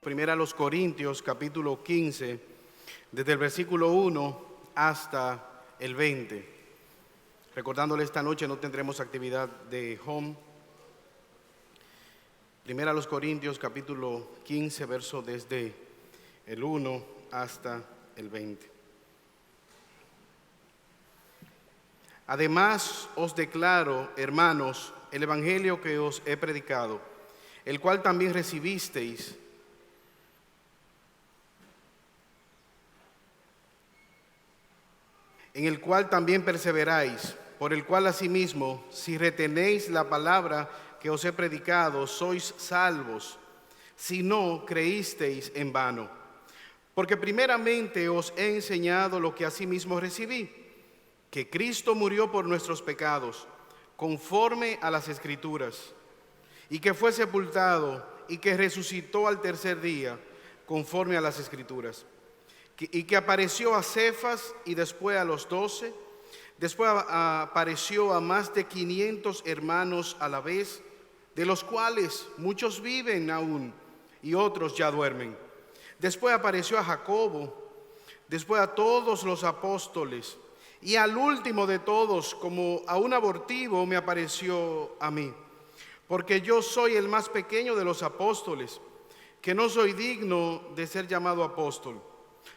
Primera a los Corintios, capítulo 15, desde el versículo 1 hasta el 20. Recordándole, esta noche no tendremos actividad de home. Primera a los Corintios, capítulo 15, verso desde el 1 hasta el 20. Además os declaro, hermanos, el evangelio que os he predicado, el cual también recibisteis, en el cual también perseveráis, por el cual asimismo, si retenéis la palabra que os he predicado, sois salvos, si no creísteis en vano. Porque primeramente os he enseñado lo que asimismo recibí, que Cristo murió por nuestros pecados, conforme a las Escrituras, y que fue sepultado y que resucitó al tercer día, conforme a las Escrituras, y que apareció a Cefas y después a los 12, después apareció a más de 500 hermanos a la vez, de los cuales muchos viven aún y otros ya duermen. Después apareció a Jacobo, después a todos los apóstoles, y al último de todos, como a un abortivo, me apareció a mí, porque yo soy el más pequeño de los apóstoles, que no soy digno de ser llamado apóstol,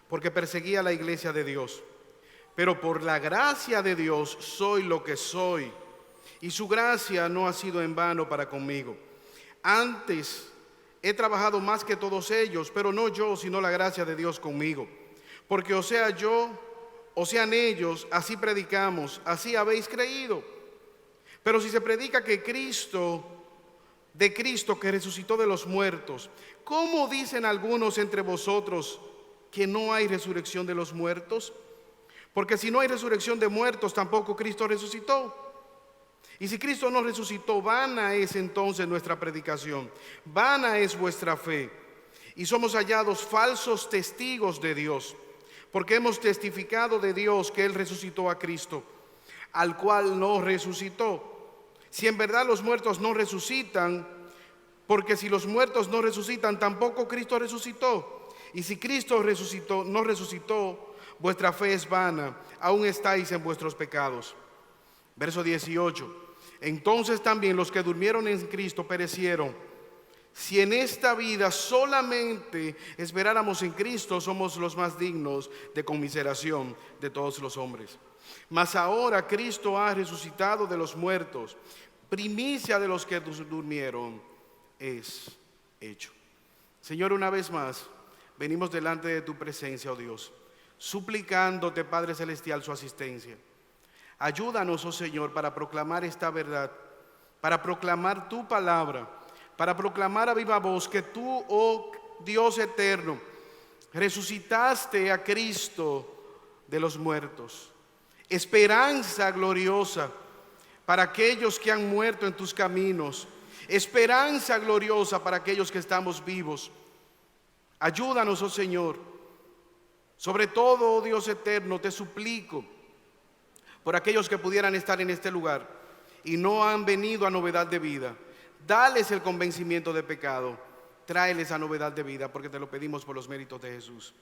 porque perseguía la iglesia de Dios. Pero por la gracia de Dios soy lo que soy, y su gracia no ha sido en vano para conmigo. Antes he trabajado más que todos ellos, pero no yo, sino la gracia de Dios conmigo. Porque o sea yo, o sean ellos, así predicamos, así habéis creído. Pero si se predica que Cristo que resucitó de los muertos, ¿cómo dicen algunos entre vosotros que no hay resurrección de los muertos? Porque si no hay resurrección de muertos, tampoco Cristo resucitó. Y si Cristo no resucitó, vana es entonces nuestra predicación, vana es vuestra fe, y somos hallados falsos testigos de Dios, porque hemos testificado de Dios que Él resucitó a Cristo, al cual no resucitó. Si en verdad los muertos no resucitan, porque si los muertos no resucitan, tampoco Cristo resucitó. Y si Cristo no resucitó, vuestra fe es vana, aún estáis en vuestros pecados. Verso 18. Entonces también los que durmieron en Cristo perecieron. Si en esta vida solamente esperáramos en Cristo, somos los más dignos de conmiseración de todos los hombres. Mas ahora Cristo ha resucitado de los muertos, primicia de los que durmieron es hecho. Señor, una vez más, venimos delante de tu presencia, oh Dios, suplicándote, Padre Celestial, su asistencia. Ayúdanos, oh Señor, para proclamar esta verdad, para proclamar tu palabra, para proclamar a viva voz que tú, oh Dios eterno, resucitaste a Cristo de los muertos. Esperanza gloriosa para aquellos que han muerto en tus caminos. Esperanza gloriosa para aquellos que estamos vivos. Ayúdanos, oh Señor. Sobre todo, oh Dios eterno, te suplico por aquellos que pudieran estar en este lugar y no han venido a novedad de vida. Dales el convencimiento de pecado. Tráeles a novedad de vida, porque te lo pedimos por los méritos de Jesús.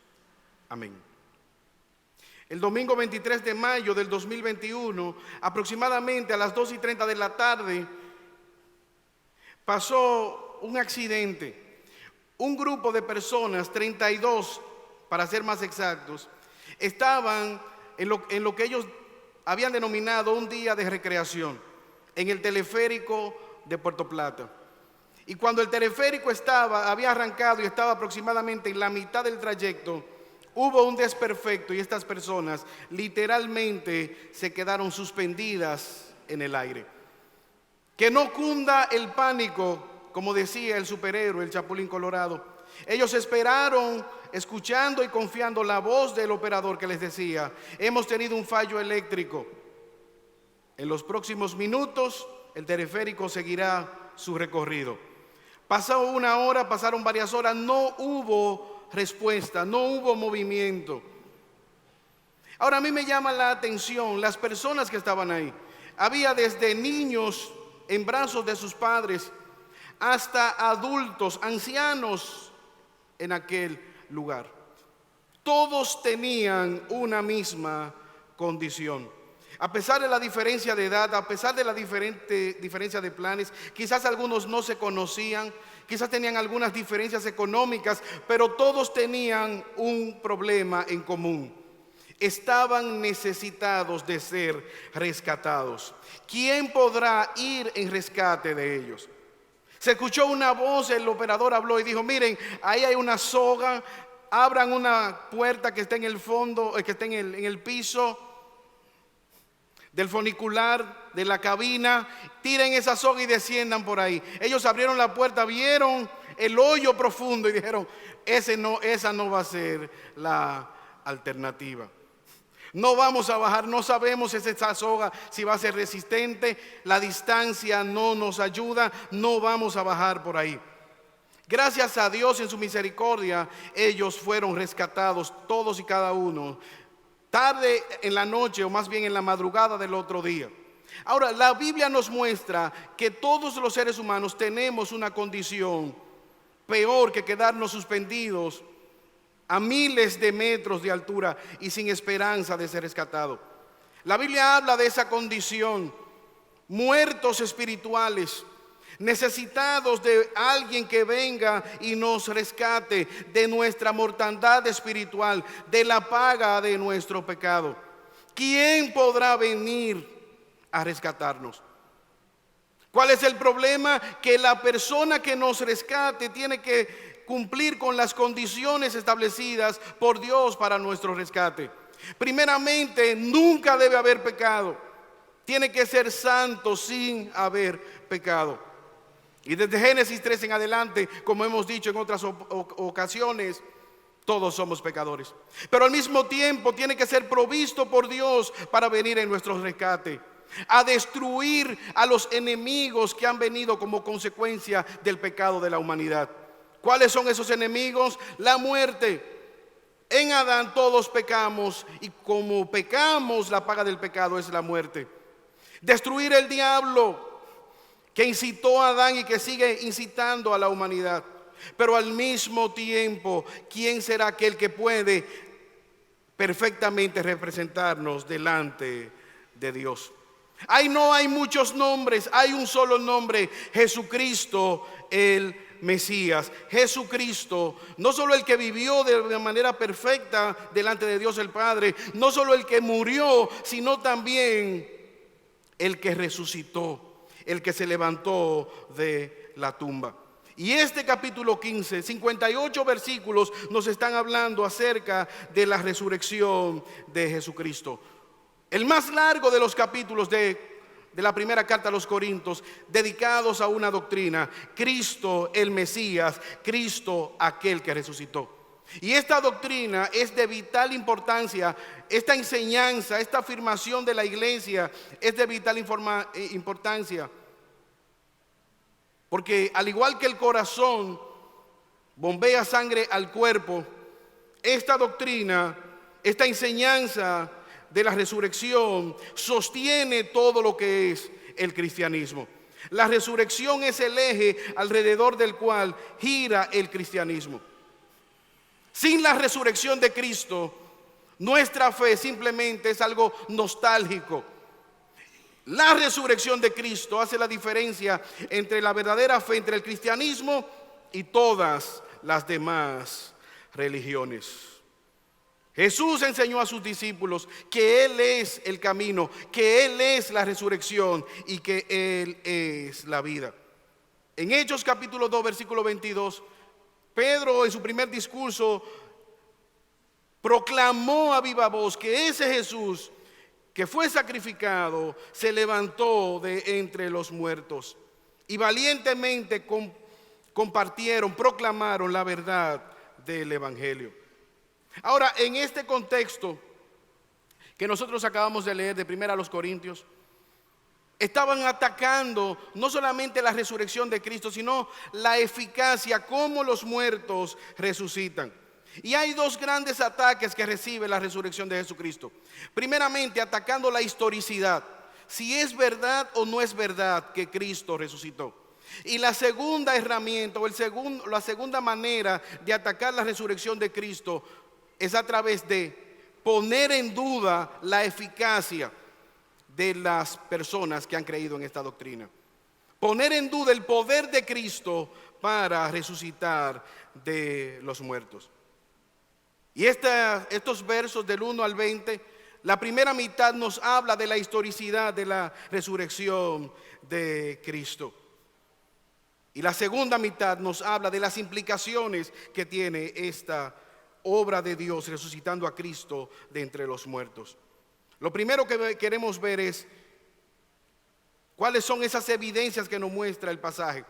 Amén. El domingo 23 de mayo del 2021, aproximadamente a las 2:30 de la tarde, pasó un accidente. Un grupo de personas, 32 para ser más exactos, estaban en lo que ellos habían denominado un día de recreación en el teleférico de Puerto Plata. Y cuando el teleférico había arrancado y estaba aproximadamente en la mitad del trayecto, hubo un desperfecto y estas personas literalmente se quedaron suspendidas en el aire. Que no cunda el pánico, como decía el superhéroe, el Chapulín Colorado. Ellos esperaron, escuchando y confiando la voz del operador que les decía: hemos tenido un fallo eléctrico. En los próximos minutos el teleférico seguirá su recorrido. Pasó una hora, pasaron varias horas, no hubo respuesta, no hubo movimiento. Ahora a mí me llama la atención las personas que estaban ahí. Había desde niños en brazos de sus padres hasta adultos, ancianos en aquel lugar. Todos tenían una misma condición. A pesar de la diferencia de edad, a pesar de la diferencia de planes, quizás algunos no se conocían, quizás tenían algunas diferencias económicas, pero todos tenían un problema en común. Estaban necesitados de ser rescatados. ¿Quién podrá ir en rescate de ellos? Se escuchó una voz, el operador habló y dijo: miren, ahí hay una soga, abran una puerta que está en el fondo, que está en el piso del funicular, de la cabina, tiren esa soga y desciendan por ahí. Ellos abrieron la puerta, vieron el hoyo profundo y dijeron: esa no va a ser la alternativa. No vamos a bajar, no sabemos si esa soga si va a ser resistente, la distancia no nos ayuda, no vamos a bajar por ahí. Gracias a Dios en su misericordia, ellos fueron rescatados, todos y cada uno, tarde en la noche o más bien en la madrugada del otro día. Ahora, la Biblia nos muestra que todos los seres humanos tenemos una condición peor que quedarnos suspendidos a miles de metros de altura y sin esperanza de ser rescatado. La Biblia habla de esa condición: muertos espirituales, necesitados de alguien que venga y nos rescate de nuestra mortandad espiritual, de la paga de nuestro pecado. ¿Quién podrá venir a rescatarnos? ¿Cuál es el problema? Que la persona que nos rescate tiene que cumplir con las condiciones establecidas por Dios para nuestro rescate. Primeramente, nunca debe haber pecado. Tiene que ser santo sin haber pecado. Y desde Génesis 3 en adelante, como hemos dicho en otras ocasiones, todos somos pecadores. Pero al mismo tiempo tiene que ser provisto por Dios para venir en nuestro rescate, a destruir a los enemigos que han venido como consecuencia del pecado de la humanidad. ¿Cuáles son esos enemigos? La muerte. En Adán todos pecamos y como pecamos, la paga del pecado es la muerte. Destruir el diablo que incitó a Adán y que sigue incitando a la humanidad. Pero al mismo tiempo, ¿quién será aquel que puede perfectamente representarnos delante de Dios? No hay muchos nombres, hay un solo nombre: Jesucristo el Mesías. Jesucristo, no solo el que vivió de manera perfecta delante de Dios el Padre, no solo el que murió, sino también el que resucitó, el que se levantó de la tumba. Y este capítulo 15, 58 versículos nos están hablando acerca de la resurrección de Jesucristo. El más largo de los capítulos de la primera carta a los Corintios, dedicados a una doctrina: Cristo el Mesías, Cristo aquel que resucitó. Y esta doctrina es de vital importancia. Esta enseñanza, esta afirmación de la iglesia es de vital importancia, porque al igual que el corazón bombea sangre al cuerpo, esta doctrina, esta enseñanza de la resurrección sostiene todo lo que es el cristianismo. La resurrección es el eje alrededor del cual gira el cristianismo. Sin la resurrección de Cristo, nuestra fe simplemente es algo nostálgico. La resurrección de Cristo hace la diferencia entre la verdadera fe, entre el cristianismo y todas las demás religiones. Jesús enseñó a sus discípulos que Él es el camino, que Él es la resurrección y que Él es la vida. En Hechos capítulo 2 versículo 22, Pedro en su primer discurso proclamó a viva voz que ese Jesús que fue sacrificado se levantó de entre los muertos, y valientemente compartieron, proclamaron la verdad del evangelio. Ahora, en este contexto que nosotros acabamos de leer de 1 Corintios, estaban atacando no solamente la resurrección de Cristo, sino la eficacia, cómo los muertos resucitan. Y hay dos grandes ataques que recibe la resurrección de Jesucristo. Primeramente, atacando la historicidad, si es verdad o no es verdad que Cristo resucitó. Y la segunda herramienta la segunda manera de atacar la resurrección de Cristo es a través de poner en duda la eficacia de las personas que han creído en esta doctrina. Poner en duda el poder de Cristo para resucitar de los muertos. Y estos versos del 1 al 20, la primera mitad nos habla de la historicidad de la resurrección de Cristo. Y la segunda mitad nos habla de las implicaciones que tiene esta obra de Dios resucitando a Cristo de entre los muertos. Lo primero que queremos ver es cuáles son esas evidencias que nos muestra el pasaje.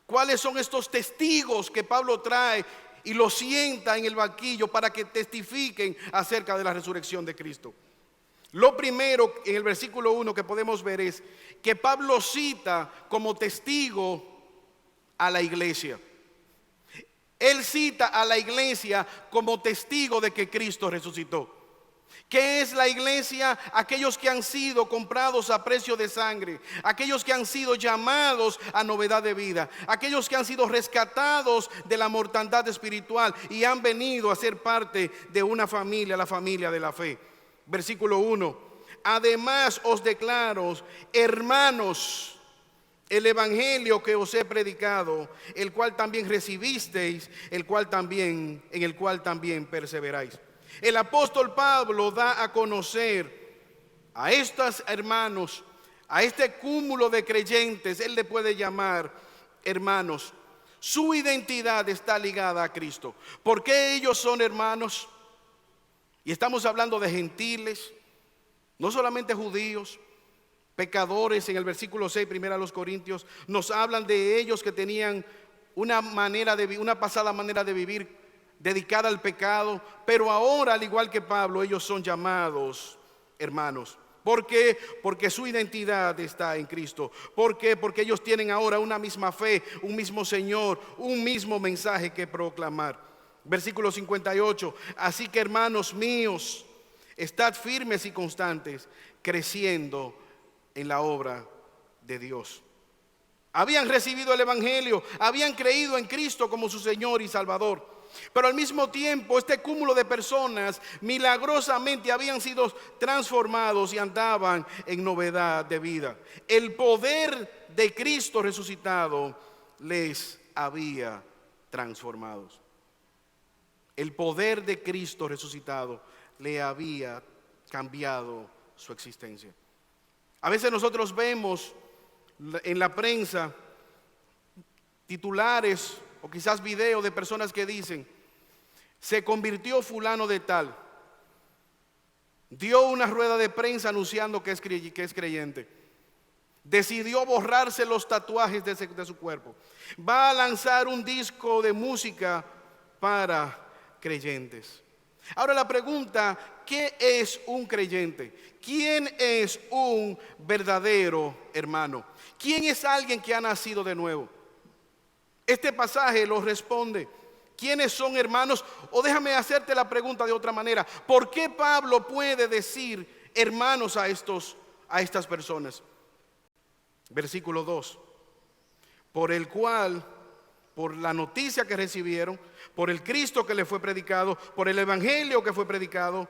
¿Cuáles son estos testigos que Pablo trae y los sienta en el banquillo para que testifiquen acerca de la resurrección de Cristo? Lo primero en el versículo 1 que podemos ver es que Pablo cita como testigo a la iglesia. Él cita a la iglesia como testigo de que Cristo resucitó. ¿Qué es la iglesia? Aquellos que han sido comprados a precio de sangre, aquellos que han sido llamados a novedad de vida, aquellos que han sido rescatados de la mortandad espiritual y han venido a ser parte de una familia, la familia de la fe. Versículo 1: además os declaro, hermanos, el evangelio que os he predicado, el cual también recibisteis, en el cual también perseveráis. El apóstol Pablo da a conocer a estos hermanos, a este cúmulo de creyentes, él le puede llamar hermanos. Su identidad está ligada a Cristo. ¿Por qué ellos son hermanos? Y estamos hablando de gentiles, no solamente judíos, pecadores. En el versículo 6, primera a los Corintios, nos hablan de ellos que tenían una pasada manera de vivir dedicada al pecado, pero ahora, al igual que Pablo, ellos son llamados hermanos. ¿Por qué? Porque su identidad está en Cristo. ¿Por qué? Porque ellos tienen ahora una misma fe, un mismo Señor, un mismo mensaje que proclamar. Versículo 58: así que, hermanos míos, estad firmes y constantes, creciendo en la obra de Dios. Habían recibido el evangelio, habían creído en Cristo como su Señor y Salvador. Pero al mismo tiempo, este cúmulo de personas milagrosamente habían sido transformados y andaban en novedad de vida. El poder de Cristo resucitado les había transformado. El poder de Cristo resucitado le había cambiado su existencia. A veces nosotros vemos en la prensa titulares o quizás videos de personas que dicen: se convirtió fulano de tal, dio una rueda de prensa anunciando que es creyente, decidió borrarse los tatuajes de su cuerpo, va a lanzar un disco de música para creyentes. Ahora la pregunta: ¿qué es un creyente? ¿Quién es un verdadero hermano? ¿Quién es alguien que ha nacido de nuevo? Este pasaje lo responde. ¿Quiénes son hermanos? O déjame hacerte la pregunta de otra manera: ¿por qué Pablo puede decir hermanos a estas personas? Versículo 2: por el cual, por la noticia que recibieron, por el Cristo que les fue predicado, por el evangelio que fue predicado,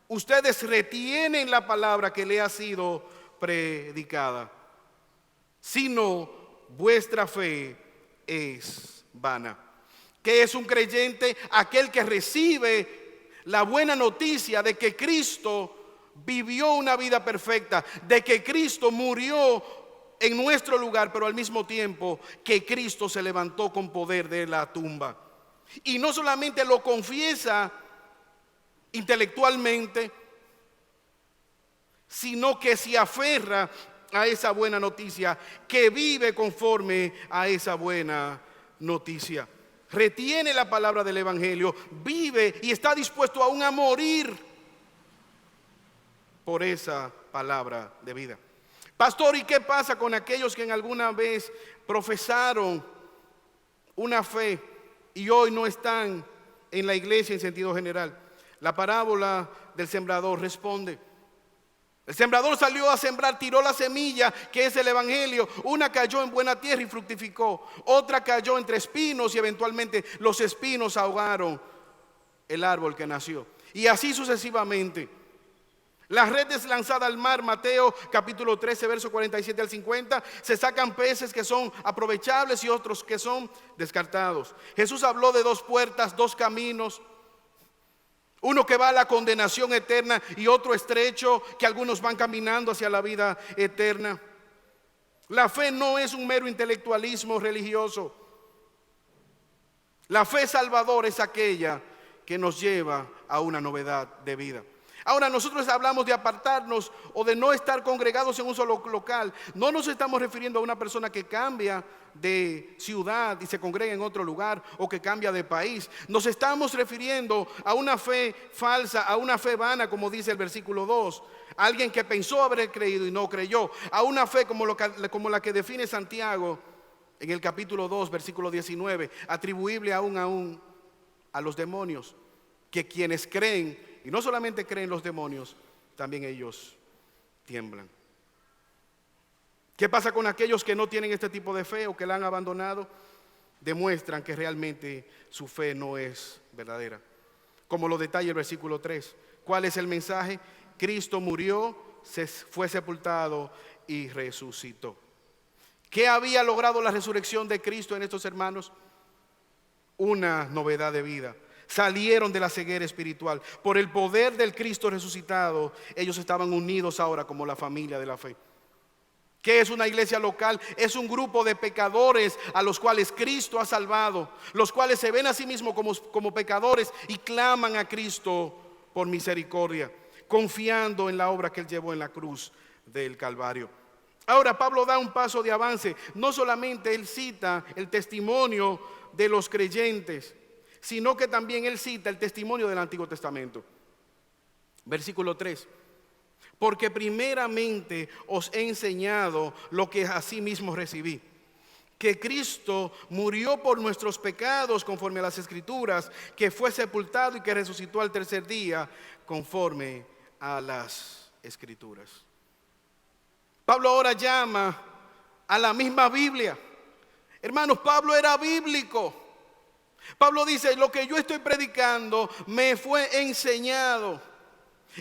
ustedes retienen la palabra que le ha sido predicada, sino vuestra fe es vana. ¿Qué es un creyente? Aquel que recibe la buena noticia de que Cristo vivió una vida perfecta, de que Cristo murió en nuestro lugar, pero al mismo tiempo que Cristo se levantó con poder de la tumba. Y no solamente lo confiesa intelectualmente, sino que se aferra a esa buena noticia, que vive conforme a esa buena noticia. Retiene la palabra del evangelio, vive y está dispuesto aún a morir por esa palabra de vida. Pastor, ¿y qué pasa con aquellos que en alguna vez profesaron una fe y hoy no están en la iglesia en sentido general? La parábola del sembrador responde: El sembrador salió a sembrar, tiró la semilla, que es el evangelio. Una cayó en buena tierra y fructificó. Otra cayó entre espinos y eventualmente los espinos ahogaron el árbol que nació. Y así sucesivamente. La red es lanzada al mar, Mateo capítulo 13, verso 47 al 50. Se sacan peces que son aprovechables y otros que son descartados. Jesús habló de dos puertas, dos caminos. Uno que va a la condenación eterna y otro estrecho que algunos van caminando hacia la vida eterna. La fe no es un mero intelectualismo religioso. La fe salvadora es aquella que nos lleva a una novedad de vida. Ahora, nosotros hablamos de apartarnos o de no estar congregados en un solo local. No nos estamos refiriendo a una persona que cambia de ciudad y se congrega en otro lugar, o que cambia de país. Nos estamos refiriendo a una fe falsa, a una fe vana, como dice el versículo 2. Alguien que pensó haber creído y no creyó. A una fe como la que define Santiago en el capítulo 2, versículo 19, atribuible aún a los demonios, que quienes creen, y no solamente creen los demonios, también ellos tiemblan. ¿Qué pasa con aquellos que no tienen este tipo de fe o que la han abandonado? Demuestran que realmente su fe no es verdadera. Como lo detalla el versículo 3. ¿Cuál es el mensaje? Cristo murió, fue sepultado y resucitó. ¿Qué había logrado la resurrección de Cristo en estos hermanos? Una novedad de vida. Salieron de la ceguera espiritual. Por el poder del Cristo resucitado, ellos estaban unidos ahora como la familia de la fe. ¿Qué es una iglesia local? Es un grupo de pecadores a los cuales Cristo ha salvado, los cuales se ven a sí mismos como pecadores y claman a Cristo por misericordia, confiando en la obra que Él llevó en la cruz del Calvario. Ahora Pablo da un paso de avance. No solamente él cita el testimonio de los creyentes, sino que también él cita el testimonio del Antiguo Testamento. Versículo 3. Porque primeramente os he enseñado lo que asimismo recibí, que Cristo murió por nuestros pecados conforme a las Escrituras, que fue sepultado y que resucitó al tercer día conforme a las Escrituras. Pablo ahora llama a la misma Biblia. Hermanos, Pablo era bíblico. Pablo dice: lo que yo estoy predicando me fue enseñado.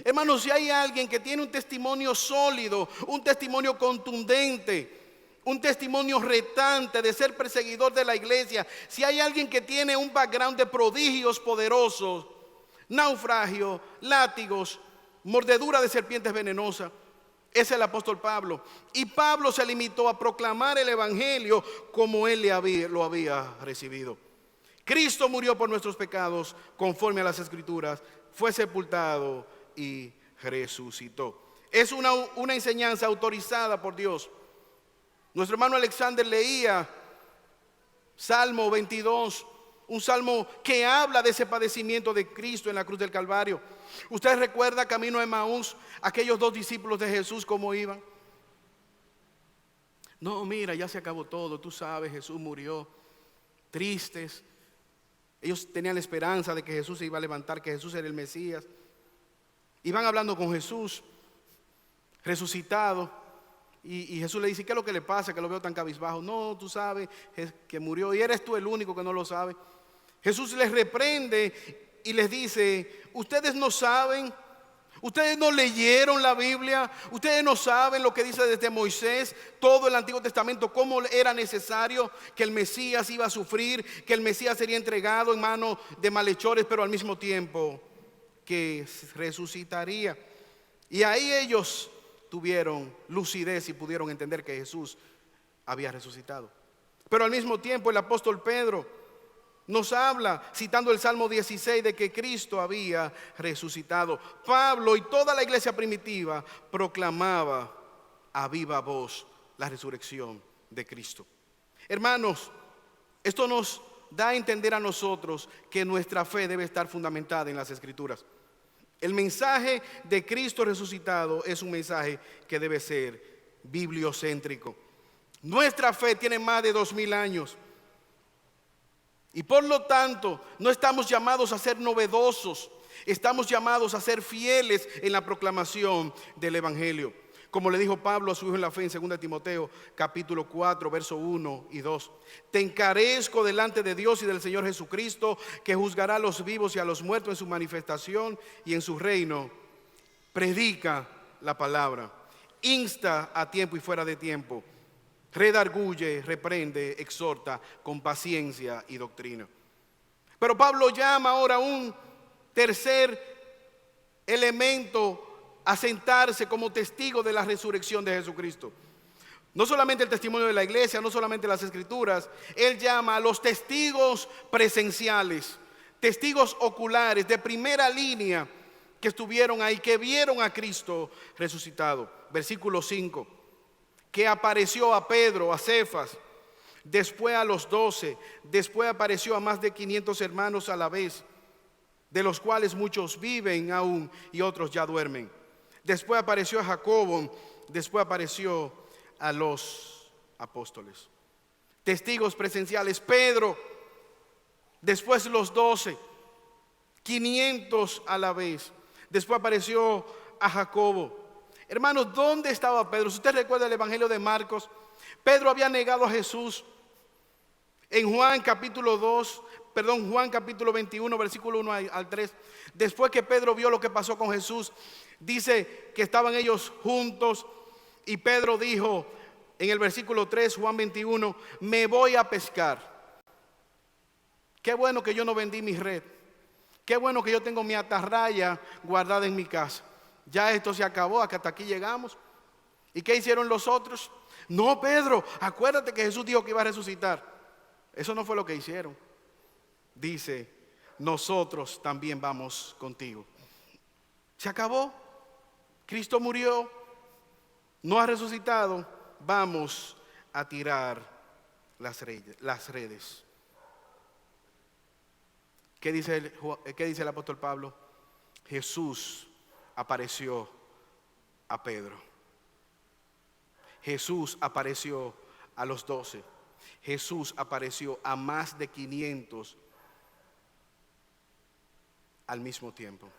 Hermanos, si hay alguien que tiene un testimonio sólido, un testimonio contundente, un testimonio retante de ser perseguidor de la iglesia, si hay alguien que tiene un background de prodigios poderosos, naufragio, látigos, mordedura de serpientes venenosas, es el apóstol Pablo. Y Pablo se limitó a proclamar el evangelio como él lo había recibido. Cristo murió por nuestros pecados conforme a las Escrituras, fue sepultado y resucitó. Es una enseñanza autorizada por Dios. Nuestro hermano Alexander leía Salmo 22, un salmo que habla de ese padecimiento de Cristo en la cruz del Calvario. Usted recuerda camino a Emaús, aquellos dos discípulos de Jesús, cómo iban. No, mira, ya se acabó todo, tú sabes, Jesús murió. Tristes. Ellos tenían la esperanza de que Jesús se iba a levantar, que Jesús era el Mesías. Iban hablando con Jesús resucitado, y Jesús le dice: ¿qué es lo que le pasa? Que lo veo tan cabizbajo. No, tú sabes que murió y eres tú el único que no lo sabe. Jesús les reprende y les dice: ustedes no saben, ustedes no leyeron la Biblia, ustedes no saben lo que dice desde Moisés, todo el Antiguo Testamento, cómo era necesario que el Mesías iba a sufrir, que el Mesías sería entregado en manos de malhechores, pero al mismo tiempo que resucitaría. Y ahí ellos tuvieron lucidez y pudieron entender que Jesús había resucitado. Pero al mismo tiempo el apóstol Pedro nos habla, citando el Salmo 16, de que Cristo había resucitado. Pablo y toda la iglesia primitiva proclamaba a viva voz la resurrección de Cristo. Hermanos, esto nos da a entender a nosotros que nuestra fe debe estar fundamentada en las Escrituras. El mensaje de Cristo resucitado es un mensaje que debe ser bibliocéntrico. Nuestra fe tiene más de 2000 años. Y por lo tanto, no estamos llamados a ser novedosos. Estamos llamados a ser fieles en la proclamación del Evangelio. Como le dijo Pablo a su hijo en la fe en 2 Timoteo capítulo 4, verso 1 y 2. Te encarezco delante de Dios y del Señor Jesucristo, que juzgará a los vivos y a los muertos en su manifestación y en su reino. Predica la palabra, insta a tiempo y fuera de tiempo, redarguye, reprende, exhorta con paciencia y doctrina. Pero Pablo llama ahora un tercer elemento a sentarse como testigo de la resurrección de Jesucristo. No solamente el testimonio de la iglesia, no solamente las escrituras. Él llama a los testigos presenciales, testigos oculares de primera línea que estuvieron ahí, que vieron a Cristo resucitado. Versículo 5, que apareció a Pedro, a Cefas, después a los 12, después apareció a más de 500 hermanos a la vez, de los cuales muchos viven aún y otros ya duermen. Después apareció a Jacobo, después apareció a los apóstoles. Testigos presenciales, Pedro, después los 12, 500 a la vez. Después apareció a Jacobo. Hermanos, ¿dónde estaba Pedro? Si usted recuerda el Evangelio de Marcos, Pedro había negado a Jesús. En Juan capítulo 21, versículo 1 al 3. Después que Pedro vio lo que pasó con Jesús, dice que estaban ellos juntos y Pedro dijo en el versículo 3, Juan 21, me voy a pescar. Qué bueno que yo no vendí mi red. Qué bueno que yo tengo mi atarraya guardada en mi casa. Ya esto se acabó, hasta aquí llegamos. ¿Y qué hicieron los otros? No, Pedro, acuérdate que Jesús dijo que iba a resucitar. Eso no fue lo que hicieron. Dice, nosotros también vamos contigo. Se acabó. Cristo murió, no ha resucitado. Vamos a tirar las redes. ¿Qué dice el apóstol Pablo? Jesús apareció a Pedro. Jesús apareció a los 12. Jesús apareció a más de 500 al mismo tiempo.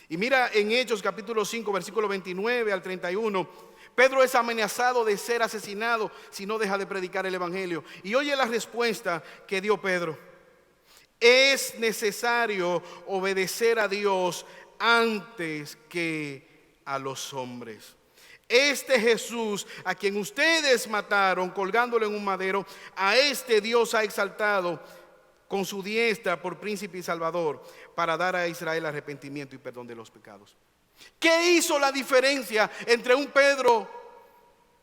Y mira en Hechos capítulo 5, versículo 29 al 31, Pedro es amenazado de ser asesinado si no deja de predicar el evangelio. Y oye la respuesta que dio Pedro: es necesario obedecer a Dios antes que a los hombres. Este Jesús a quien ustedes mataron colgándolo en un madero, a este Dios ha exaltado con su diestra por príncipe y salvador, para dar a Israel arrepentimiento y perdón de los pecados. ¿Qué hizo la diferencia entre un Pedro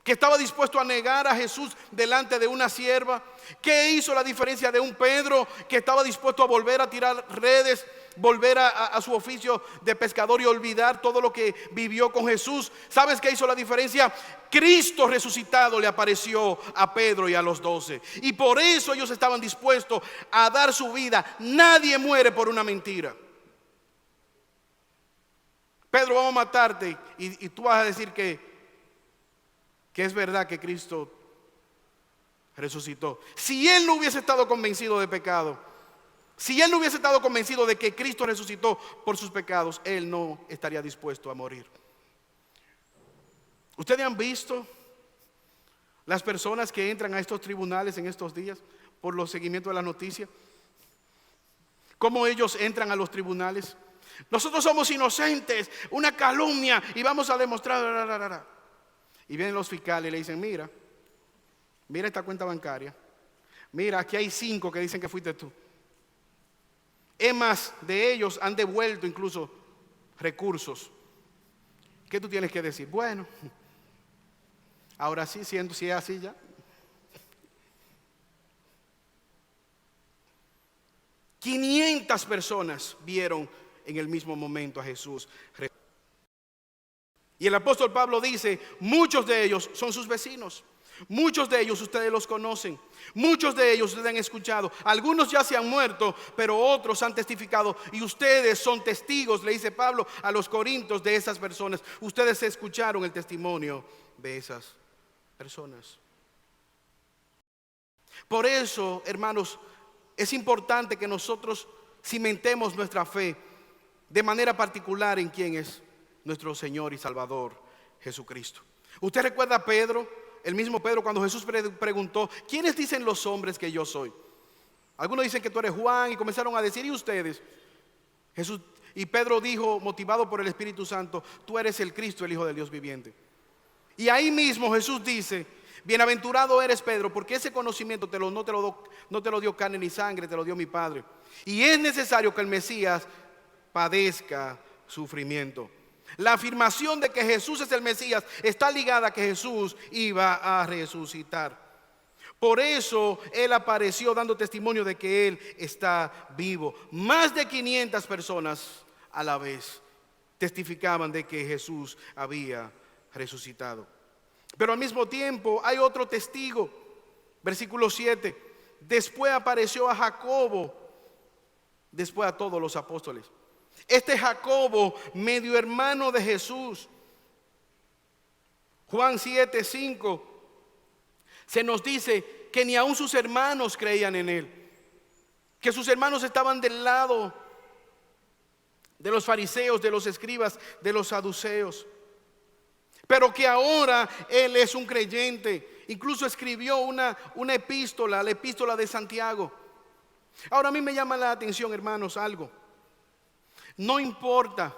que estaba dispuesto a negar a Jesús delante de una sierva? ¿Qué hizo la diferencia de un Pedro que estaba dispuesto a volver a tirar redes, volver a su oficio de pescador y olvidar todo lo que vivió con Jesús? ¿Sabes qué hizo la diferencia? Cristo resucitado le apareció a Pedro y a los 12. Y por eso ellos estaban dispuestos a dar su vida. Nadie muere por una mentira. Pedro, vamos a matarte y tú vas a decir que es verdad que Cristo resucitó. Si él no hubiese estado convencido de pecado, si él no hubiese estado convencido de que Cristo resucitó por sus pecados, él no estaría dispuesto a morir. ¿Ustedes han visto las personas que entran a estos tribunales en estos días por los seguimientos de la noticia? ¿Cómo ellos entran a los tribunales? Nosotros somos inocentes, una calumnia, y vamos a demostrar. Y vienen los fiscales y le dicen, mira esta cuenta bancaria. Mira, aquí hay 5 que dicen que fuiste tú. Es más, de ellos han devuelto incluso recursos. ¿Qué tú tienes que decir? Bueno, ahora sí, si es así ya. 500 personas vieron en el mismo momento a Jesús. Y el apóstol Pablo dice, muchos de ellos son sus vecinos. Muchos de ellos ustedes los conocen. Muchos de ellos ustedes han escuchado. Algunos ya se han muerto, pero otros han testificado. Y ustedes son testigos, le dice Pablo a los corintios, de esas personas. Ustedes escucharon el testimonio de esas personas. Por eso, hermanos, es importante que nosotros cimentemos nuestra fe de manera particular en quién es nuestro Señor y Salvador Jesucristo. ¿Usted recuerda a Pedro? El mismo Pedro, cuando Jesús preguntó: ¿quiénes dicen los hombres que yo soy? Algunos dicen que tú eres Juan, y comenzaron a decir: ¿y ustedes? Y Pedro dijo, motivado por el Espíritu Santo: tú eres el Cristo, el Hijo del Dios viviente. Y ahí mismo Jesús dice: bienaventurado eres, Pedro, porque ese conocimiento no te lo dio carne ni sangre, te lo dio mi Padre. Y es necesario que el Mesías padezca sufrimiento. La afirmación de que Jesús es el Mesías está ligada a que Jesús iba a resucitar. Por eso Él apareció dando testimonio de que Él está vivo. Más de 500 personas a la vez testificaban de que Jesús había resucitado. Pero al mismo tiempo hay otro testigo. Versículo 7. Después apareció a Jacobo, después a todos los apóstoles. Este Jacobo, medio hermano de Jesús. Juan 7:5 se nos dice que ni aun sus hermanos creían en él, que sus hermanos estaban del lado de los fariseos, de los escribas, de los saduceos, pero que ahora él es un creyente. Incluso escribió una epístola, la epístola de Santiago. Ahora a mí me llama la atención, hermanos, algo. No importa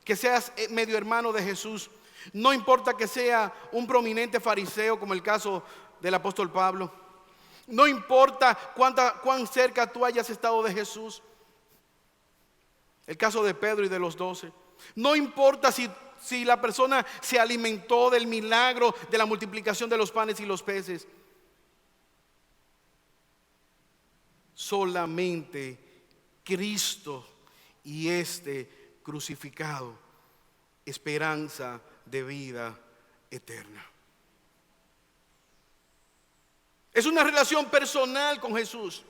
que seas medio hermano de Jesús, no importa que sea un prominente fariseo como el caso del apóstol Pablo, no importa cuán cerca tú hayas estado de Jesús, el caso de Pedro y de los 12, no importa si la persona se alimentó del milagro de la multiplicación de los panes y los peces, solamente Cristo y este crucificado, esperanza de vida eterna. Es una relación personal con Jesús.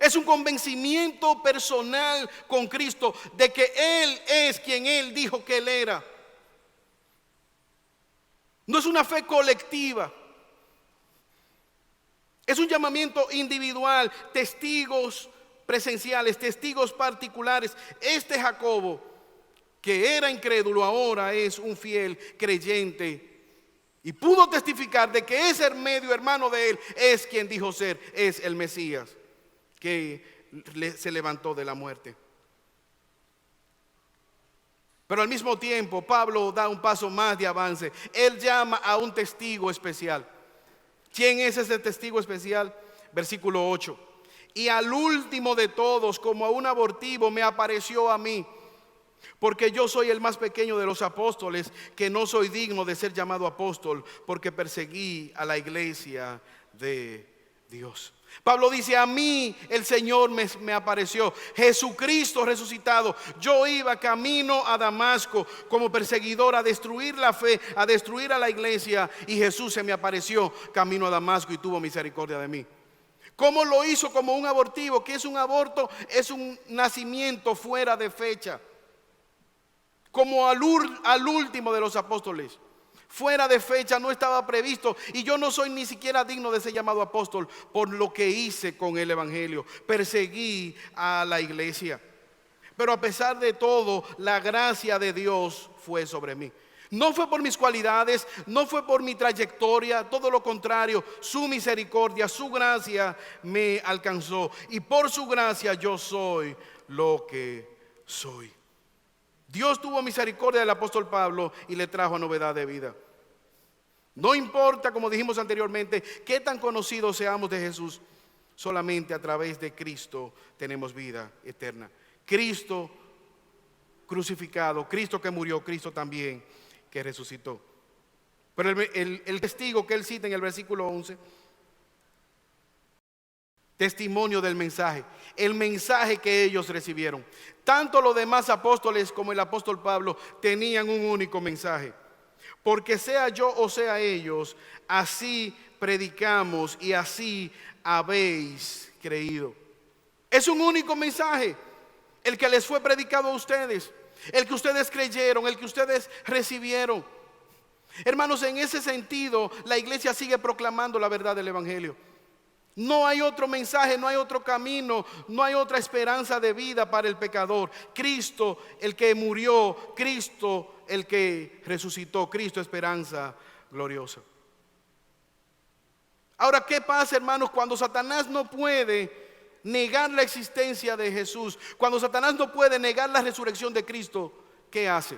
Es un convencimiento personal con Cristo de que Él es quien Él dijo que Él era. No es una fe colectiva. Es un llamamiento individual, testigos presenciales, testigos particulares. Este Jacobo, que era incrédulo, ahora es un fiel creyente y pudo testificar de que ese medio hermano de él es quien dijo ser, es el Mesías que se levantó de la muerte. Pero al mismo tiempo Pablo da un paso más de avance. Él llama a un testigo especial. ¿Quién es ese testigo especial? Versículo 8. Y al último de todos, como a un abortivo, me apareció a mí, porque yo soy el más pequeño de los apóstoles, que no soy digno de ser llamado apóstol, porque perseguí a la iglesia de Dios. Pablo dice: a mí el Señor me apareció, Jesucristo resucitado. Yo iba camino a Damasco como perseguidor a destruir la fe, a destruir a la iglesia, y Jesús se me apareció camino a Damasco y tuvo misericordia de mí. ¿Cómo lo hizo? Como un abortivo. ¿Qué es un aborto? Es un nacimiento fuera de fecha. Como al último de los apóstoles, fuera de fecha, no estaba previsto. Y yo no soy ni siquiera digno de ser llamado apóstol por lo que hice con el evangelio. Perseguí a la iglesia. Pero a pesar de todo, la gracia de Dios fue sobre mí. No fue por mis cualidades, no fue por mi trayectoria, todo lo contrario. Su misericordia, su gracia me alcanzó. Y por su gracia yo soy lo que soy. Dios tuvo misericordia del apóstol Pablo y le trajo a novedad de vida. No importa, como dijimos anteriormente, qué tan conocidos seamos de Jesús, solamente a través de Cristo tenemos vida eterna. Cristo crucificado, Cristo que murió, Cristo también que resucitó. Pero el testigo que él cita en el versículo 11, testimonio del mensaje, el mensaje que ellos recibieron. Tanto los demás apóstoles como el apóstol Pablo tenían un único mensaje. Porque sea yo o sea ellos, así predicamos y así habéis creído. Es un único mensaje, el que les fue predicado a ustedes, el que ustedes creyeron, el que ustedes recibieron. Hermanos, en ese sentido, la iglesia sigue proclamando la verdad del evangelio. No hay otro mensaje, no hay otro camino, no hay otra esperanza de vida para el pecador. Cristo, el que murió, Cristo, el que resucitó, Cristo, esperanza gloriosa. Ahora, ¿qué pasa, hermanos, cuando Satanás no puede negar la existencia de Jesús? Cuando Satanás no puede negar la resurrección de Cristo, ¿qué hace?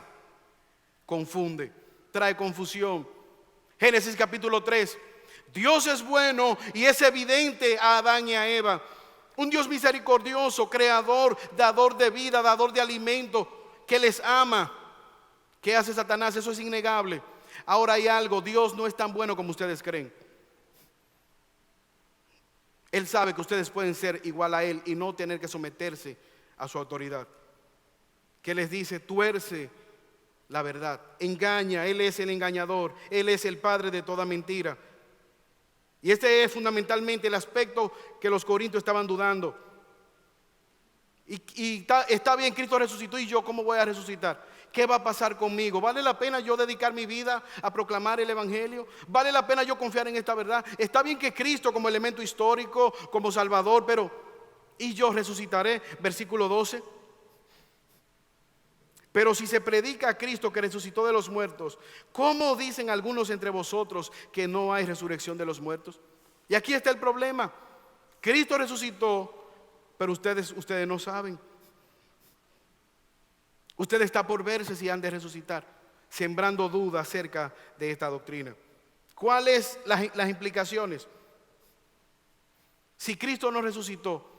Confunde, trae confusión. Génesis capítulo 3. Dios es bueno y es evidente a Adán y a Eva. Un Dios misericordioso, creador, dador de vida, dador de alimento, que les ama. ¿Qué hace Satanás? Eso es innegable. Ahora hay algo, Dios no es tan bueno como ustedes creen. Él sabe que ustedes pueden ser igual a Él y no tener que someterse a su autoridad. ¿Qué les dice? Tuerce la verdad, engaña. Él es el engañador, Él es el padre de toda mentira. Y este es fundamentalmente el aspecto que los corintios estaban dudando. Y está bien, Cristo resucitó, y yo, ¿cómo voy a resucitar? ¿Qué va a pasar conmigo? ¿Vale la pena yo dedicar mi vida a proclamar el evangelio? ¿Vale la pena yo confiar en esta verdad? Está bien que Cristo como elemento histórico, como Salvador, pero ¿y yo resucitaré? Versículo 12. Pero si se predica a Cristo que resucitó de los muertos, ¿cómo dicen algunos entre vosotros que no hay resurrección de los muertos? Y aquí está el problema. Cristo resucitó, pero ustedes no saben. Usted está por verse si han de resucitar, sembrando dudas acerca de esta doctrina. ¿Cuáles las implicaciones? Si Cristo no resucitó,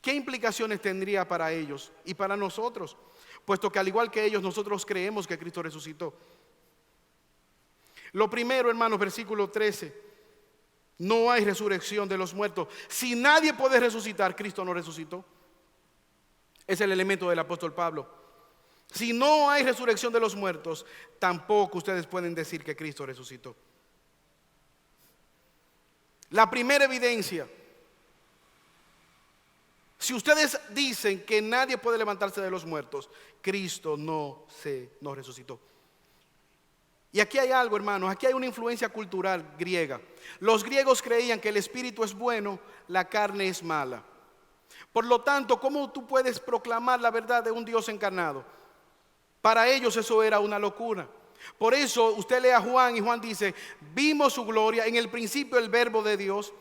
¿qué implicaciones tendría para ellos y para nosotros? Puesto que al igual que ellos, nosotros creemos que Cristo resucitó. Lo primero, hermanos, versículo 13. No hay resurrección de los muertos. Si nadie puede resucitar, Cristo no resucitó. Es el elemento del apóstol Pablo. Si no hay resurrección de los muertos, tampoco ustedes pueden decir que Cristo resucitó. La primera evidencia. Si ustedes dicen que nadie puede levantarse de los muertos, Cristo no resucitó. Y aquí hay algo, hermanos, aquí hay una influencia cultural griega. Los griegos creían que el espíritu es bueno, la carne es mala. Por lo tanto, ¿cómo tú puedes proclamar la verdad de un Dios encarnado? Para ellos eso era una locura. Por eso usted lee a Juan y Juan dice, vimos su gloria, en el principio el verbo de Dios.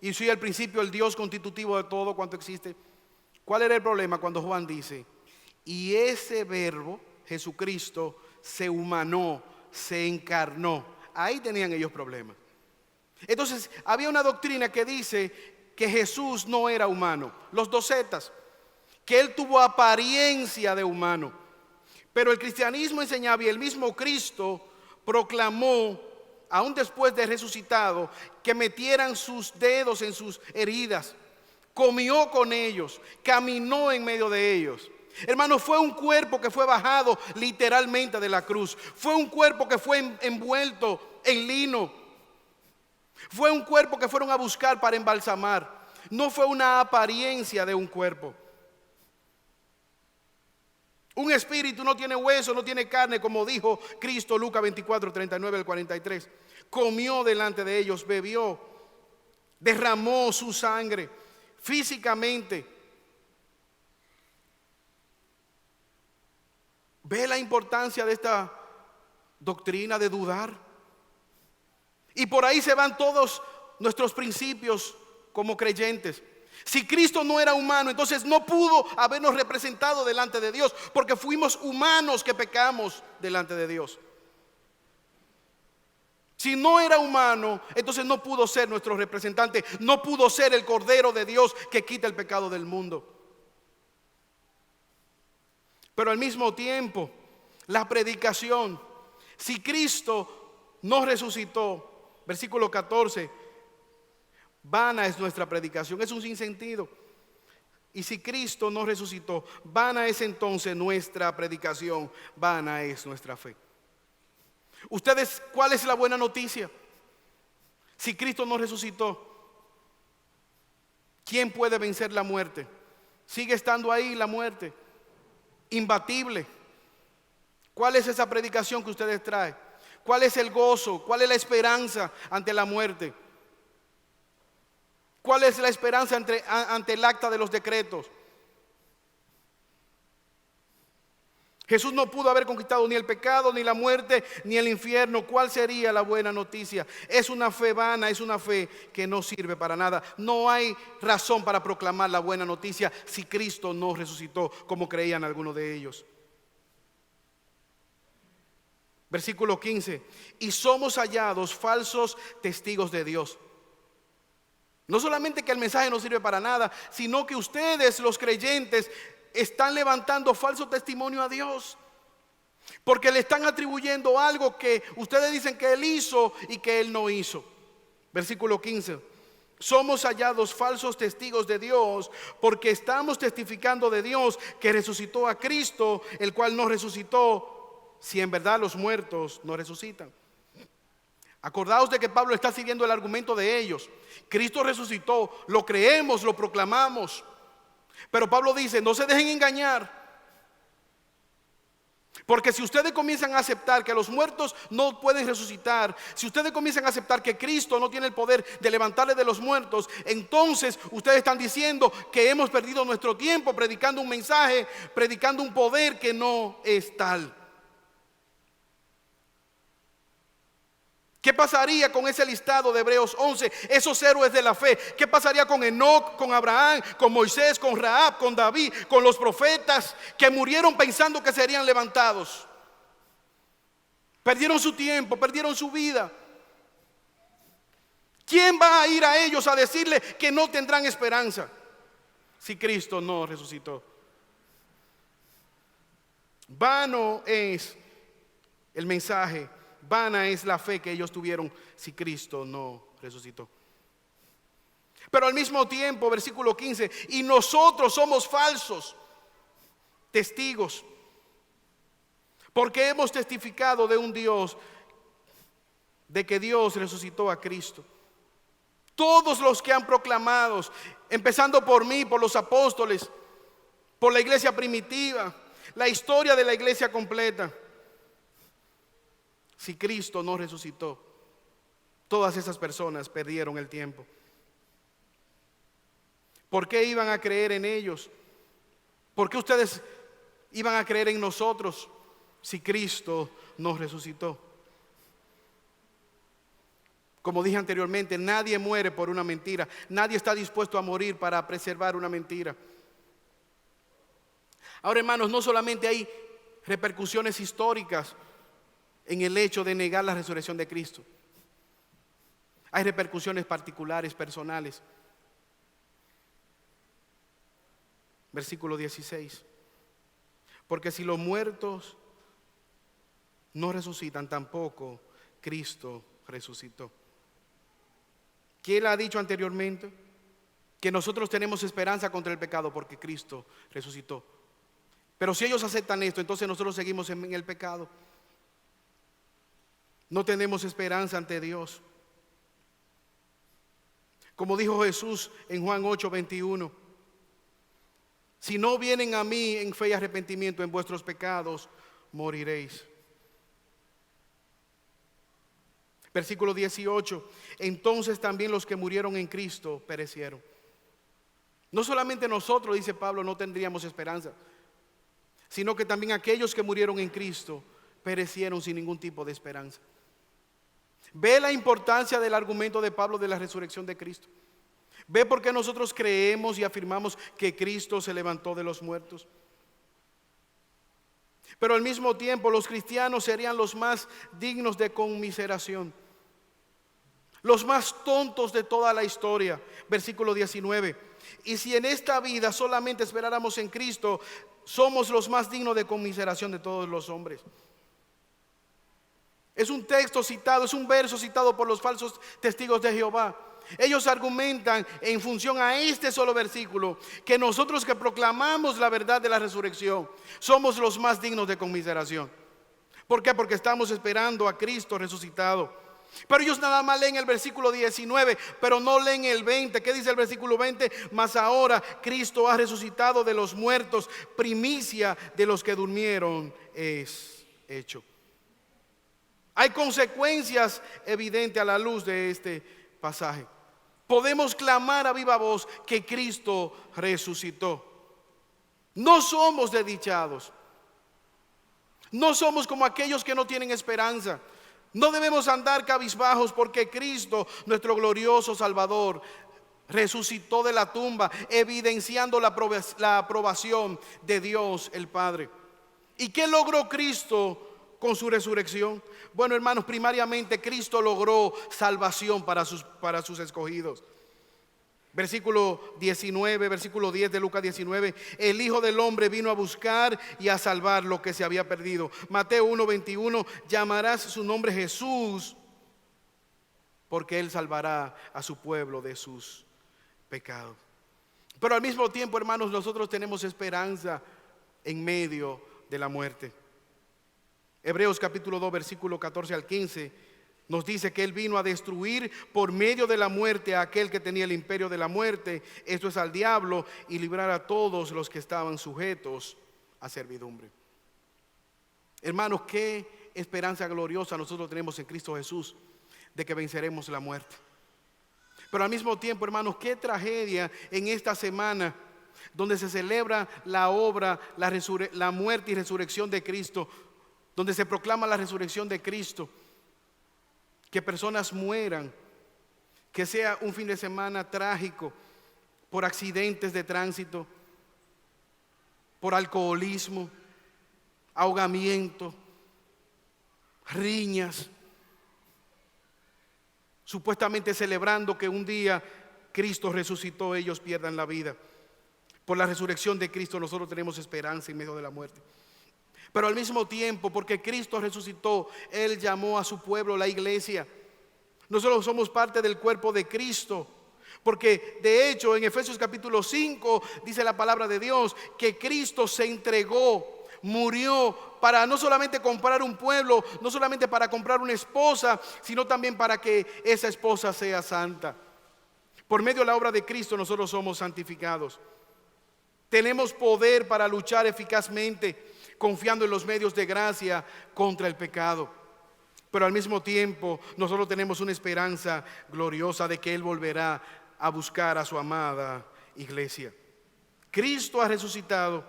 Y si al principio el Dios constitutivo de todo cuanto existe. ¿Cuál era el problema cuando Juan dice? Y ese verbo, Jesucristo, se humanó, se encarnó. Ahí tenían ellos problemas. Entonces había una doctrina que dice que Jesús no era humano, los docetas, que Él tuvo apariencia de humano. Pero el cristianismo enseñaba, y el mismo Cristo proclamó, aún después de resucitado, que metieran sus dedos en sus heridas, comió con ellos, caminó en medio de ellos. Hermano, fue un cuerpo que fue bajado literalmente de la cruz. Fue un cuerpo que fue envuelto en lino. Fue un cuerpo que fueron a buscar para embalsamar. No fue una apariencia de un cuerpo. Un espíritu no tiene hueso, no tiene carne, como dijo Cristo, Lucas 24, 39 al 43. Comió delante de ellos, bebió, derramó su sangre físicamente. ¿Ve la importancia de esta doctrina de dudar? Y por ahí se van todos nuestros principios como creyentes. Si Cristo no era humano, entonces no pudo habernos representado delante de Dios, porque fuimos humanos que pecamos delante de Dios. Si no era humano, entonces no pudo ser nuestro representante, no pudo ser el Cordero de Dios que quita el pecado del mundo. Pero al mismo tiempo, la predicación, si Cristo no resucitó, versículo 14, vana es nuestra predicación, es un sinsentido. Y si Cristo no resucitó, vana es entonces nuestra predicación, vana es nuestra fe. Ustedes, ¿cuál es la buena noticia? Si Cristo no resucitó, ¿quién puede vencer la muerte? Sigue estando ahí la muerte, imbatible. ¿Cuál es esa predicación que ustedes traen? ¿Cuál es el gozo? ¿Cuál es la esperanza ante la muerte? ¿Cuál es la esperanza ante el acta de los decretos? Jesús no pudo haber conquistado ni el pecado, ni la muerte, ni el infierno. ¿Cuál sería la buena noticia? Es una fe vana, es una fe que no sirve para nada. No hay razón para proclamar la buena noticia si Cristo no resucitó, como creían algunos de ellos. Versículo 15. Y somos hallados falsos testigos de Dios. No solamente que el mensaje no sirve para nada, sino que ustedes, los creyentes, están levantando falso testimonio a Dios, porque le están atribuyendo algo que ustedes dicen que Él hizo y que Él no hizo. Versículo 15. Somos hallados falsos testigos de Dios, porque estamos testificando de Dios que resucitó a Cristo, el cual no resucitó, si en verdad los muertos no resucitan. Acordaos de que Pablo está siguiendo el argumento de ellos. Cristo resucitó, lo creemos, lo proclamamos. Pero Pablo dice, no se dejen engañar, porque si ustedes comienzan a aceptar que los muertos no pueden resucitar, si ustedes comienzan a aceptar que Cristo no tiene el poder de levantarle de los muertos, entonces ustedes están diciendo que hemos perdido nuestro tiempo predicando un mensaje, predicando un poder que no es tal. ¿Qué pasaría con ese listado de Hebreos 11? Esos héroes de la fe. ¿Qué pasaría con Enoc, con Abraham, con Moisés, con Rahab, con David, con los profetas que murieron pensando que serían levantados? Perdieron su tiempo, perdieron su vida. ¿Quién va a ir a ellos a decirle que no tendrán esperanza si Cristo no resucitó? Vano es el mensaje. Vana es la fe que ellos tuvieron si Cristo no resucitó. Pero al mismo tiempo, versículo 15, y nosotros somos falsos testigos, porque hemos testificado de un Dios, de que Dios resucitó a Cristo. Todos los que han proclamado, empezando por mí, por los apóstoles, por la iglesia primitiva, la historia de la iglesia completa. Si Cristo no resucitó, todas esas personas perdieron el tiempo. ¿Por qué iban a creer en ellos? ¿Por qué ustedes iban a creer en nosotros si Cristo no resucitó? Como dije anteriormente, nadie muere por una mentira. Nadie está dispuesto a morir para preservar una mentira. Ahora, hermanos, no solamente hay repercusiones históricas en el hecho de negar la resurrección de Cristo. Hay repercusiones particulares, personales. Versículo 16. Porque si los muertos no resucitan, tampoco Cristo resucitó. ¿Quién ha dicho anteriormente? Que nosotros tenemos esperanza contra el pecado porque Cristo resucitó. Pero si ellos aceptan esto, entonces nosotros seguimos en el pecado. No tenemos esperanza ante Dios. Como dijo Jesús en Juan 8:21, si no vienen a mí en fe y arrepentimiento, en vuestros pecados moriréis. Versículo 18, entonces también los que murieron en Cristo perecieron. No solamente nosotros, dice Pablo, no tendríamos esperanza, sino que también aquellos que murieron en Cristo perecieron sin ningún tipo de esperanza. Ve la importancia del argumento de Pablo de la resurrección de Cristo. Ve por qué nosotros creemos y afirmamos que Cristo se levantó de los muertos. Pero al mismo tiempo los cristianos serían los más dignos de conmiseración, los más tontos de toda la historia. Versículo 19. Y si en esta vida solamente esperáramos en Cristo, somos los más dignos de conmiseración de todos los hombres. Es un texto citado, es un verso citado por los falsos testigos de Jehová. Ellos argumentan en función a este solo versículo que nosotros que proclamamos la verdad de la resurrección somos los más dignos de conmiseración. ¿Por qué? Porque estamos esperando a Cristo resucitado. Pero ellos nada más leen el versículo 19, pero no leen el 20. ¿Qué dice el versículo 20? Mas ahora Cristo ha resucitado de los muertos, primicia de los que durmieron es hecho. Hay consecuencias evidentes a la luz de este pasaje. Podemos clamar a viva voz que Cristo resucitó. No somos desdichados. No somos como aquellos que no tienen esperanza. No debemos andar cabizbajos porque Cristo, nuestro glorioso Salvador, resucitó de la tumba, evidenciando la aprobación de Dios el Padre. ¿Y qué logró Cristo con su resurrección? Bueno, hermanos, primariamente Cristo logró salvación para sus escogidos. Versículo 19, versículo 10 de Lucas 19. El Hijo del Hombre vino a buscar y a salvar lo que se había perdido. Mateo 1:21. Llamarás su nombre Jesús, porque Él salvará a su pueblo de sus pecados. Pero al mismo tiempo, hermanos, nosotros tenemos esperanza en medio de la muerte. Hebreos capítulo 2, versículo 14 al 15. Nos dice que Él vino a destruir por medio de la muerte a aquel que tenía el imperio de la muerte, esto es al diablo, y librar a todos los que estaban sujetos a servidumbre. Hermanos, qué esperanza gloriosa nosotros tenemos en Cristo Jesús de que venceremos la muerte. Pero al mismo tiempo, hermanos, qué tragedia en esta semana donde se celebra la obra, la muerte y resurrección de Cristo, donde se proclama la resurrección de Cristo. Que personas mueran, que sea un fin de semana trágico por accidentes de tránsito, por alcoholismo, ahogamiento, riñas, supuestamente celebrando que un día Cristo resucitó, ellos pierdan la vida. Por la resurrección de Cristo nosotros tenemos esperanza en medio de la muerte. Pero al mismo tiempo, porque Cristo resucitó, Él llamó a su pueblo la iglesia. Nosotros somos parte del cuerpo de Cristo. Porque de hecho en Efesios capítulo 5 dice la palabra de Dios que Cristo se entregó, murió para no solamente comprar un pueblo, no solamente para comprar una esposa, sino también para que esa esposa sea santa. Por medio de la obra de Cristo nosotros somos santificados. Tenemos poder para luchar eficazmente, confiando en los medios de gracia contra el pecado. Pero al mismo tiempo nosotros tenemos una esperanza gloriosa de que Él volverá a buscar a su amada iglesia. Cristo ha resucitado.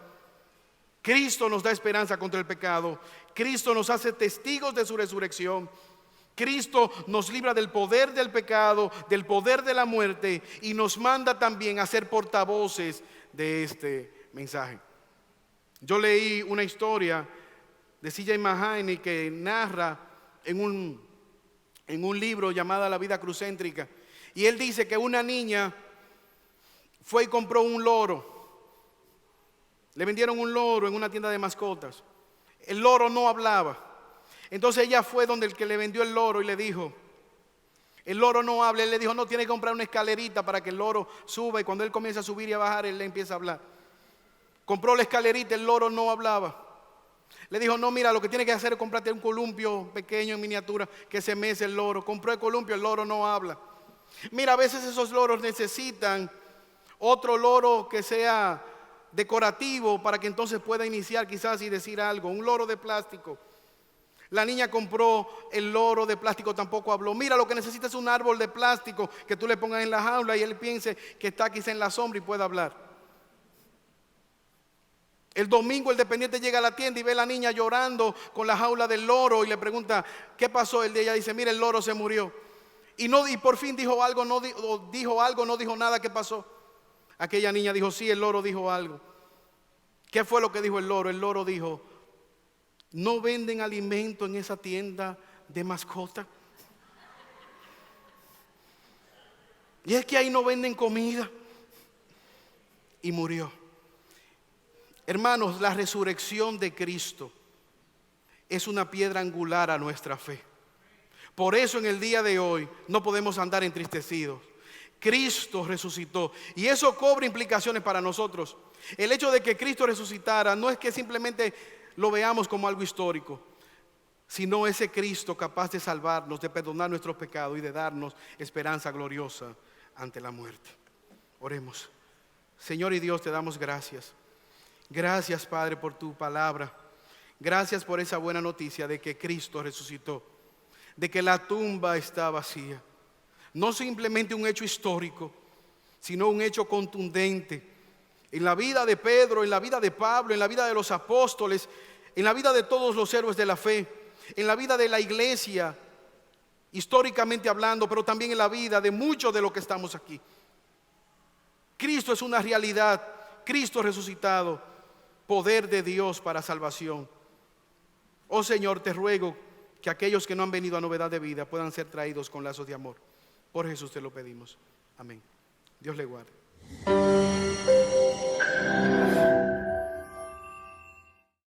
Cristo nos da esperanza contra el pecado. Cristo nos hace testigos de su resurrección. Cristo nos libra del poder del pecado, del poder de la muerte, y nos manda también a ser portavoces de este mensaje. Yo leí una historia de C.J. Mahaney que narra en un libro llamado La vida crucéntrica. Y él dice que una niña fue y compró un loro. Le vendieron un loro en una tienda de mascotas. El loro no hablaba. Entonces ella fue donde el que le vendió el loro y le dijo, el loro no habla. Él le dijo, no, tiene que comprar una escalerita para que el loro suba, y cuando él comienza a subir y a bajar, él le empieza a hablar. Compró la escalerita, el loro no hablaba. Le dijo, no, mira, lo que tiene que hacer es comprarte un columpio pequeño en miniatura que se mece el loro. Compró el columpio, el loro no habla. Mira, a veces esos loros necesitan otro loro que sea decorativo para que entonces pueda iniciar quizás y decir algo. Un loro de plástico. La niña compró el loro de plástico, tampoco habló. Mira, lo que necesita es un árbol de plástico que tú le pongas en la jaula y él piense que está quizá en la sombra y pueda hablar. El domingo el dependiente llega a la tienda y ve a la niña llorando con la jaula del loro y le pregunta, ¿qué pasó? Ella dice, mira, el loro se murió. Y por fin dijo algo, no dijo nada. ¿Qué pasó? Aquella niña dijo, sí, el loro dijo algo. ¿Qué fue lo que dijo el loro? El loro dijo, ¿no venden alimento en esa tienda de mascota? Y es que ahí no venden comida. Y murió. Hermanos, la resurrección de Cristo es una piedra angular a nuestra fe. Por eso en el día de hoy no podemos andar entristecidos. Cristo resucitó y eso cobra implicaciones para nosotros. El hecho de que Cristo resucitara no es que simplemente lo veamos como algo histórico, sino ese Cristo capaz de salvarnos, de perdonar nuestros pecados y de darnos esperanza gloriosa ante la muerte. Oremos. Señor y Dios, te damos gracias. Gracias, Padre, por tu palabra. Gracias por esa buena noticia de que Cristo resucitó, de que la tumba está vacía. No simplemente un hecho histórico, sino un hecho contundente en la vida de Pedro, en la vida de Pablo, en la vida de los apóstoles, en la vida de todos los héroes de la fe, en la vida de la iglesia, históricamente hablando, pero también en la vida de muchos de los que estamos aquí. Cristo es una realidad, Cristo resucitado, poder de Dios para salvación. Oh Señor, te ruego que aquellos que no han venido a novedad de vida puedan ser traídos con lazos de amor. Por Jesús te lo pedimos. Amén. Dios le guarde.